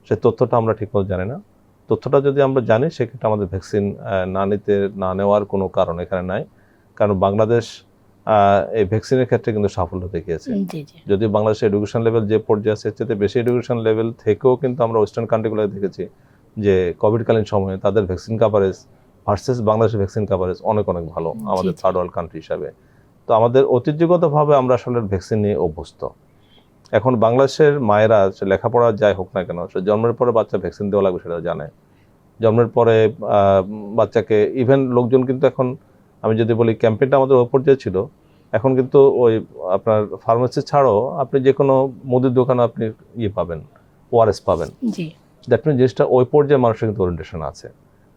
সেই তথ্যটা আমরা ঠিকমতো জানি না। তথ্যটা যদি আমরা জানি সেক্ষেত্রে আমাদের ভ্যাকসিন না নেওয়ার কোনো কারণ এখানে নাই, কারণ বাংলাদেশ এই ভ্যাকসিনের ক্ষেত্রে কিন্তু সাফল্য দেখিয়েছে। যদি বাংলাদেশের এডুকেশন লেভেল যে পর্যায়ে আছে, চেয়ে বেশি এডুকেশন লেভেল থেকেও কিন্তু আমরা ওয়েস্টার্ন কান্ট্রিগুলো দেখেছি যে কোভিডকালীন সময়ে তাদের ভ্যাকসিন কাভারেজ ভার্সেস বাংলাদেশের ভ্যাকসিন কাভারেজ অনেক অনেক ভালো আমাদের থার্ড ওয়ার্ল্ড কান্ট্রি হিসাবে। তো আমাদের ঐতিহ্যগতভাবে আমরা আসলে ভ্যাকসিন নিয়ে অভ্যস্ত। এখন বাংলাদেশের মায়েরা লেখাপড়া যাই হোক না কেন, সে জন্মের পরে বাচ্চা ভ্যাকসিন দেওয়া লাগবে সেটা জানে। জন্মের পরে বাচ্চাকে ইভেন লোকজন কিন্তু এখন, আমি যদি বলি ক্যাম্পেইনটা আমাদের ওই পর্যায়ে ছিল, এখন কিন্তু ওই আপনার ফার্মেসি ছাড়াও আপনি যে কোনো মুদির দোকানে আপনি পাবেন, ওআরএস পাবেন। দ্যাট মিন জিনিসটা ওই পর্যায়ে মানুষের কিন্তু ওরিয়েন্টেশন আছে।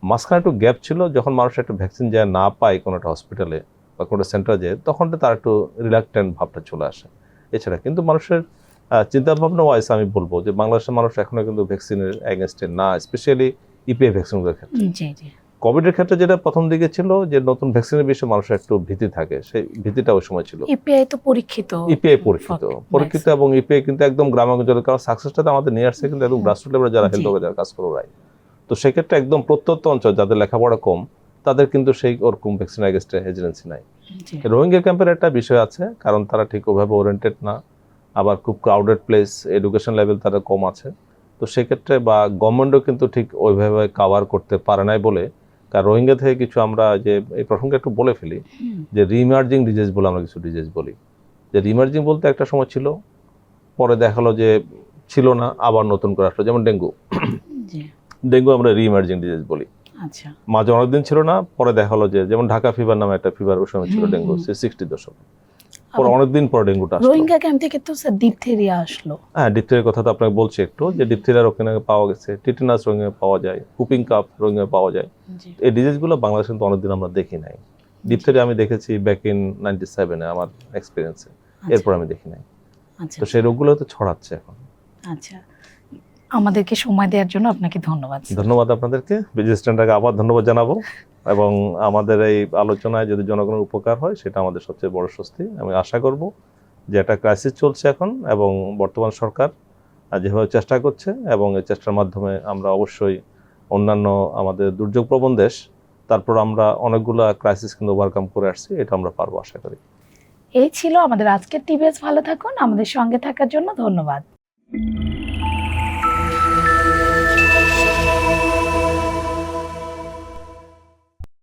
মাঝখানে একটু গ্যাপ ছিল, যখন মানুষ একটা ভ্যাকসিন যায় না পায় কোনো একটা হসপিটালে বা কোনো সেন্টারে যায়, তখন তার একটু রিল্যাক্টেন্ট ভাবটা চলে আসে। এছাড়া কিন্তু মানুষের চিন্তাভাবনা ওয়াইজ আমি বলবো যে বাংলাদেশের মানুষ এখনো কিন্তু ভ্যাকসিনের এগেনস্টে না, স্পেশালি ইপিআই ভ্যাকসিনগুলোর ক্ষেত্রে। কোভিডের ক্ষেত্রে যেটা প্রথম দিকে ছিল যে নতুন ভ্যাকসিনের বিষয়ে মানুষের একটু ভীতি থাকে, সেই ভীতিটা ওই সময় ছিল। ইপিআই তো পরীক্ষিত এবং ইপিআই কিন্তু একদম গ্রামাঞ্চলে, কারণ সাকসেসটা তো আমাদের নিয়ে আসছে কিন্তু একদম গ্রাসরুট লেভেলে যারা হেলথ ওয়ার্কার যারা কাজ করে ওরাই। তো সেক্ষেত্রে একদম প্রত্যন্ত অঞ্চল যাদের লেখাপড়া কম, তাদের কিন্তু সেই ওরকম ভ্যাকসিন এগেনস্টে হেজিটেন্সি নাই। রোহিঙ্গা ক্যাম্পের একটা বিষয় আছে, কারণ তারা ঠিক ওইভাবে ওরিয়েন্টেড না, আবার খুব ক্রাউডেড প্লেস, এডুকেশন লেভেল তাদের কম আছে। তো সেক্ষেত্রে বা গভর্নমেন্টও কিন্তু ঠিক ওইভাবে কাভার করতে পারে নাই বলে, কারণ রোহিঙ্গা থেকে কিছু আমরা যে এই প্রসঙ্গে একটু বলে ফেলি যে রিমার্জিং ডিজিজ বলে আমরা কিছু ডিজিজ বলি, যে রিমার্জিং বলতে একটা সময় ছিল, পরে দেখালো যে ছিল না, আবার নতুন করে আসলো, যেমন ডেঙ্গু। জি। ডেঙ্গু আমরা রিইমার্জিং ডিজিজ বলি। আচ্ছা। মাঝে অনেকদিন ছিল না, পরে দেখা হলো যে যেমন ঢাকা ফিভার নামে একটা ফিভার ওই সময় ছিল হুম, ডেঙ্গু, হুম। 60 দশকে। পরে অনেকদিন পর ডেঙ্গুটা আসলো। রোহিঙ্গা ক্যাম্প থেকে তো স্যার ডিপথেরিয়া আসলো। হ্যাঁ, ডিপথেরিয়ার কথা তো আপনাকে বলছি একটু, যে ডিপথেরিয়ার ওখানে পাওয়া গেছে, টিটেনাস রোহিঙ্গা পাওয়া যায়, হুপিং কাপ রোহিঙ্গা পাওয়া যায়। জি। এই ডিজিজগুলো বাংলাদেশে কিন্তু অনেকদিন আমরা দেখি নাই। ডিপথেরিয়া আমি দেখেছি ব্যাক ইন 97-এ আমার এক্সপিরিয়েন্সে, এরপর আমি দেখি নাই। আচ্ছা। তো সেই রোগগুলো তো ছড়াচ্ছে এখন। আচ্ছা, আমাদেরকে সময় দেওয়ার জন্য আপনাকে ধন্যবাদ স্যার। ধন্যবাদ আপনাদেরকে, বিজি স্ট্যান্ডার্ডকে আবার ধন্যবাদ জানাবো। এবং আমাদের এই আলোচনায় যদি জনগণের উপকার হয় সেটা আমাদের সবচেয়ে বড় স্বস্তি। আমি আশা করব যে একটা ক্রাইসিস চলছে এখন, এবং বর্তমান সরকার যেভাবে চেষ্টা করছে, এবং এই চেষ্টার মাধ্যমে আমরা অবশ্যই অন্যান্য আমাদের দুর্যোগ প্রবণ দেশ, তারপর আমরা অনেকগুলো ক্রাইসিস কিন্তু ওভারকাম করে আসছি, এটা আমরা পারবো আশা করি। এই ছিল আমাদের আজকের টিভিএস ভালো থাকুন। আমাদের সঙ্গে থাকার জন্য ধন্যবাদ।